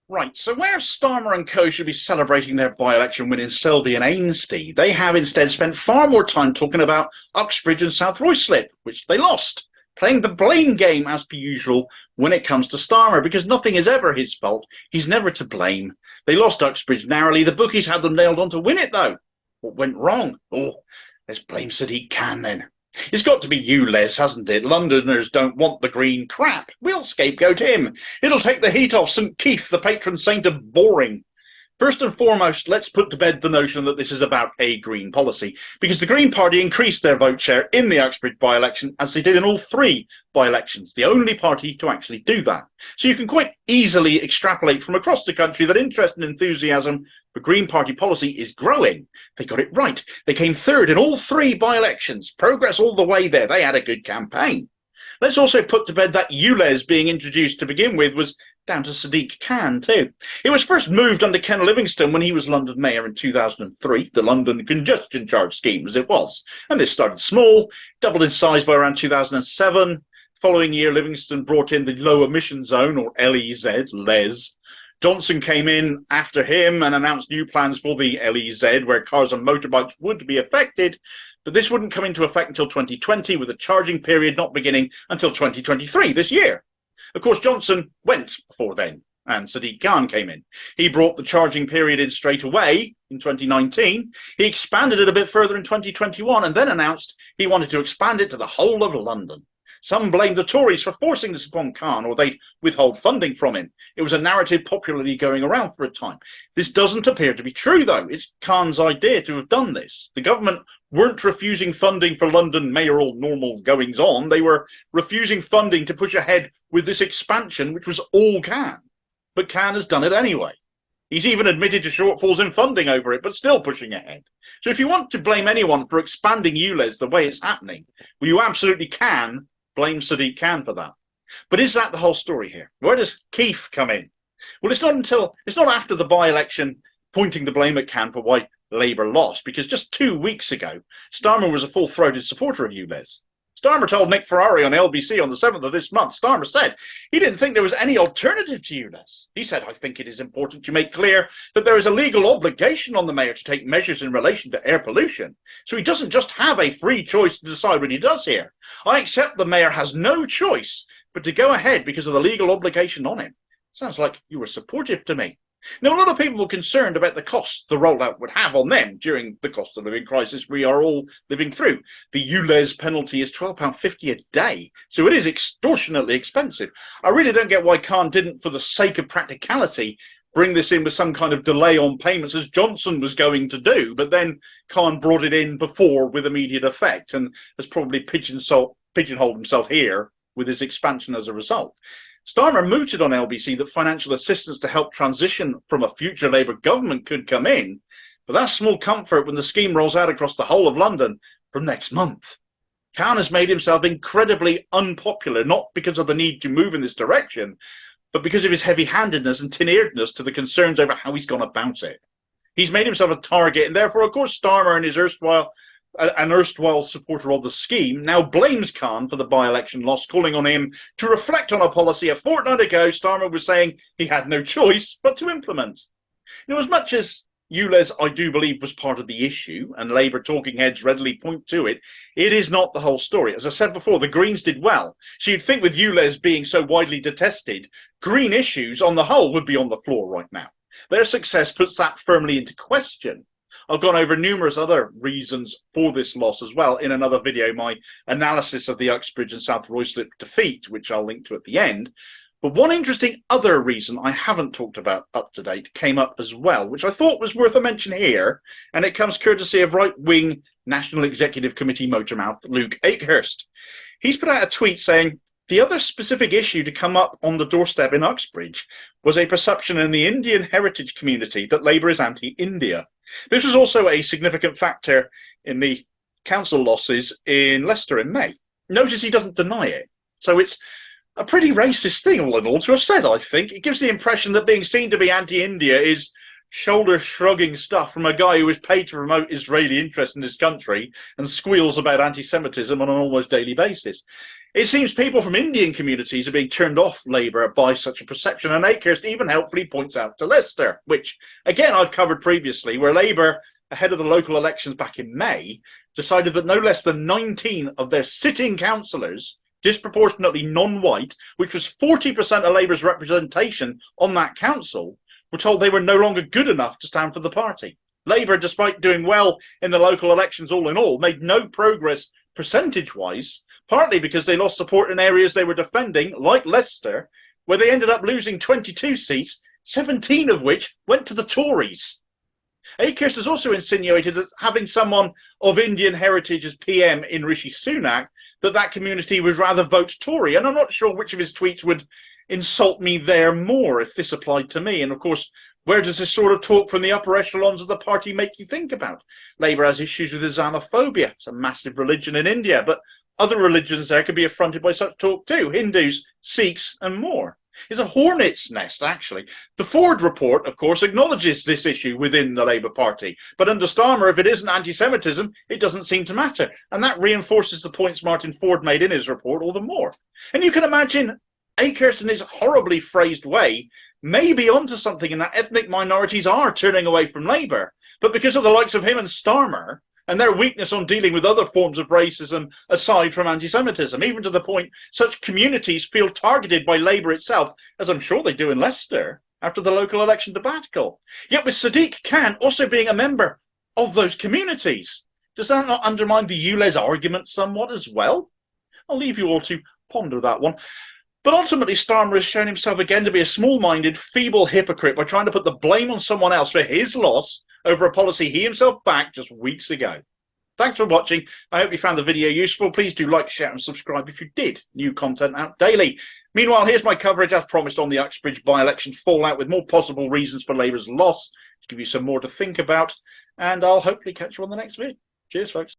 Right, so where Starmer and Co should be celebrating their by-election win in Selby and Ainsty, they have instead spent far more time talking about Uxbridge and South Ruislip, which they lost, playing the blame game as per usual when it comes to Starmer, because nothing is ever his fault. He's never to blame. They lost Uxbridge narrowly. The bookies had them nailed on to win it, though. What went wrong? Oh, let's blame Sadiq Khan then. It's got to be ULEZ, hasn't it? Londoners don't want the green crap. We'll scapegoat him. It'll take the heat off St. Keith, the patron saint of boring. First and foremost, let's put to bed the notion that this is about a Green policy, because the Green Party increased their vote share in the Uxbridge by-election, as they did in all three by-elections, the only party to actually do that. So you can quite easily extrapolate from across the country that interest and enthusiasm for Green Party policy is growing. They got it right. They came third in all three by-elections. Progress all the way there. They had a good campaign. Let's also put to bed that ULEZ being introduced to begin with was down to Sadiq Khan too. It was first moved under Ken Livingstone when he was London Mayor in 2003, the London Congestion Charge Scheme as it was. And this started small, doubled in size by around 2007. Following year, Livingstone brought in the Low Emission Zone, or LEZ. Johnson came in after him and announced new plans for the LEZ, where cars and motorbikes would be affected. But this wouldn't come into effect until 2020, with a charging period not beginning until 2023, this year. Of course, Johnson went before then, and Sadiq Khan came in. He brought the charging period in straight away in 2019. He expanded it a bit further in 2021, and then announced he wanted to expand it to the whole of London. Some blamed the Tories for forcing this upon Khan, or they'd withhold funding from him. It was a narrative popularly going around for a time. This doesn't appear to be true, though. It's Khan's idea to have done this. The government weren't refusing funding for London mayoral normal goings-on. They were refusing funding to push ahead with this expansion, which was all Khan. But Khan has done it anyway. He's even admitted to shortfalls in funding over it, but still pushing ahead. So if you want to blame anyone for expanding ULEZ the way it's happening, well, you absolutely can blame Sadiq Khan for that. But is that the whole story here? Where does Keith come in? Well, it's not after the by-election pointing the blame at Khan for why Labour lost, because just 2 weeks ago, Starmer was a full-throated supporter of ULEZ. Starmer told Nick Ferrari on LBC on the 7th of this month, Starmer said he didn't think there was any alternative to ULEZ. He said, I think it is important to make clear that there is a legal obligation on the mayor to take measures in relation to air pollution. So he doesn't just have a free choice to decide what he does here. I accept the mayor has no choice but to go ahead because of the legal obligation on him. Sounds like you were supportive to me. Now, a lot of people were concerned about the cost the rollout would have on them during the cost of living crisis we are all living through. The ULEZ penalty is £12.50 a day, so it is extortionately expensive. I really don't get why Khan didn't, for the sake of practicality, bring this in with some kind of delay on payments, as Johnson was going to do, but then Khan brought it in before with immediate effect and has probably pigeonholed himself here with his expansion as a result. Starmer mooted on LBC that financial assistance to help transition from a future Labour government could come in, but that's small comfort when the scheme rolls out across the whole of London from next month. Khan has made himself incredibly unpopular, not because of the need to move in this direction, but because of his heavy-handedness and tin-earedness to the concerns over how he's gone about it. He's made himself a target, and therefore, of course, Starmer and his erstwhile supporter of the scheme now blames Khan for the by-election loss, calling on him to reflect on a policy a fortnight ago Starmer was saying he had no choice but to implement. Now, as much as ULEZ, I do believe, was part of the issue, and Labour talking heads readily point to it, it is not the whole story. As I said before, the Greens did well. So you'd think with ULEZ being so widely detested, Green issues on the whole would be on the floor right now. Their success puts that firmly into question. I've gone over numerous other reasons for this loss as well in another video, my analysis of the Uxbridge and South Ruislip defeat, which I'll link to at the end. But one interesting other reason I haven't talked about up to date came up as well, which I thought was worth a mention here, and it comes courtesy of right-wing National Executive Committee motormouth Luke Akehurst. He's put out a tweet saying, the other specific issue to come up on the doorstep in Uxbridge was a perception in the Indian heritage community that Labour is anti-India. This was also a significant factor in the council losses in Leicester in May. Notice he doesn't deny it. So it's a pretty racist thing, all in all, to have said, I think. It gives the impression that being seen to be anti-India is shoulder-shrugging stuff from a guy who is paid to promote Israeli interest in his country and squeals about anti-Semitism on an almost daily basis. It seems people from Indian communities are being turned off Labour by such a perception, and Akehurst even helpfully points out to Leicester, which, again, I've covered previously, where Labour, ahead of the local elections back in May, decided that no less than 19 of their sitting councillors, disproportionately non-white, which was 40% of Labour's representation on that council, were told they were no longer good enough to stand for the party. Labour, despite doing well in the local elections all in all, made no progress percentage-wise, partly because they lost support in areas they were defending, like Leicester, where they ended up losing 22 seats, 17 of which went to the Tories. Akehurst has also insinuated that having someone of Indian heritage as PM in Rishi Sunak, that community would rather vote Tory. And I'm not sure which of his tweets would insult me there more if this applied to me. And of course, where does this sort of talk from the upper echelons of the party make you think about? Labour has issues with Islamophobia. It's a massive religion in India, but other religions there could be affronted by such talk too. Hindus, Sikhs, and more. It's a hornet's nest, actually. The Ford report, of course, acknowledges this issue within the Labour Party. But under Starmer, if it isn't anti-Semitism, it doesn't seem to matter. And that reinforces the points Martin Ford made in his report all the more. And you can imagine Akehurst, in his horribly phrased way, may be onto something in that ethnic minorities are turning away from Labour. But because of the likes of him and Starmer, and their weakness on dealing with other forms of racism aside from anti-Semitism, even to the point such communities feel targeted by Labour itself, as I'm sure they do in Leicester, after the local election debacle. Yet with Sadiq Khan also being a member of those communities, does that not undermine the ULEZ argument somewhat as well? I'll leave you all to ponder that one. But ultimately, Starmer has shown himself again to be a small-minded, feeble hypocrite by trying to put the blame on someone else for his loss over a policy he himself backed just weeks ago. Thanks for watching. I hope you found the video useful. Please do like, share and subscribe if you did. New content out daily. Meanwhile, here's my coverage as promised on the Uxbridge by-election fallout with more possible reasons for Labour's loss to give you some more to think about. And I'll hopefully catch you on the next video. Cheers, folks.